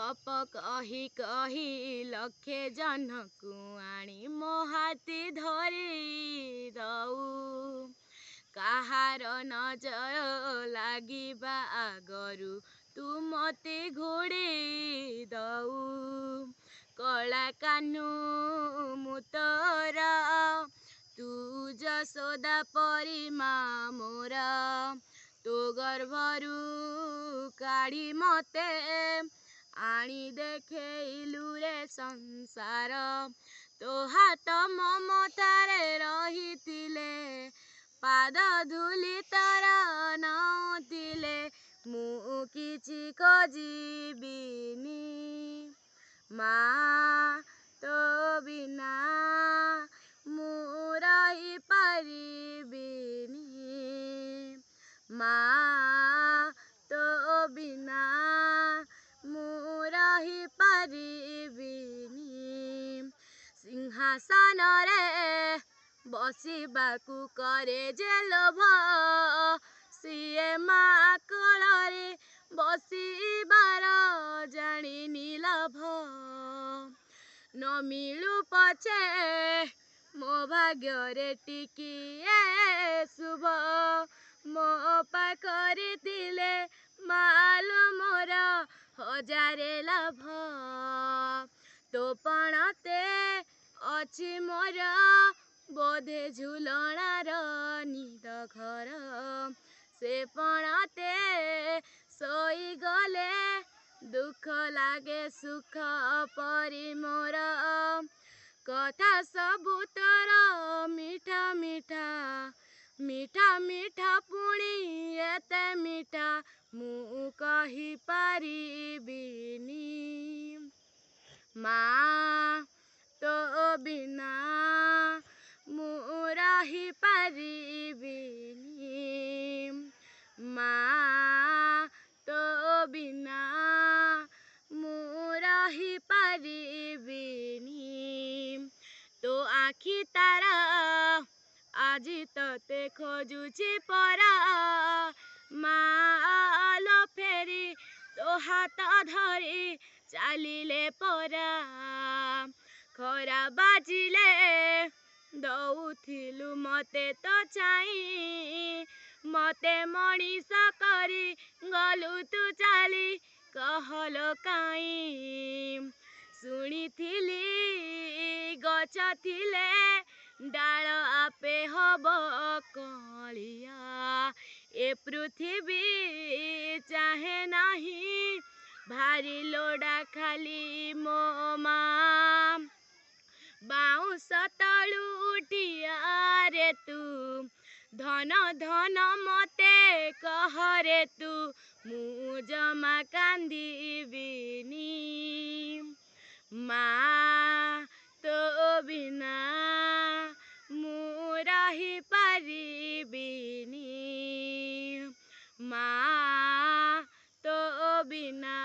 गप कही कही लक्षे जनकु आनी मो हाथी धरी दऊ काहार नजर लागिबा आगरु तू मते घोड़े दऊ कला कानू मुतर तू जसोदा परी माँ मोरा तो गर्भरू काढ़ी मते आनी देखैलु रे संसार तो हाथ ममतारे रहिथिले पाद धूली तर नथिले मु किछि खोजिबिनी माँ तो बिना मु रही परिबिनी माँ तो बिना मु रही परिबिनी सिंहासन रे बसिबाकु करे जे लोभ सिए माँ कोଳରେ बसिबार जानिनी लाभ न मिलु पछे मो भाग्ୟରେ टिकिए शुभ मो पाखरे थिले मालो मोर हजारे लाभ तो पणते अछि मोर बोधे झुलणार निद घर से पणते सोई गले दुख लागे सुख परी मोर कथा सबु तोर मिठा मिठा मिठा मिठा पुणी एते मिठा मु कहि पारिबिनी माँ तो बिना मु रही परिबिनी माँ तो बिना मु रही परिबिनी तो आखि तारा আজি तते खोजुची परा मालो फेरी तो हाथ धरी चालिले परा खरा बाजिले दौथिलु मते तो चाई मते मणिष करी गलु तू चाली कहलो काई शुणिथिली गछ थिले डाल आपे हब कलिया ए पृथ्वी चाहे नाही भारी लोडा खाली मो माँ बाउंस तलु उठिया रे तू धन धन मते कहरे तू मु जमा कांदिबिनी माँ तो बिना मु रही परिबिनी माँ तो बिना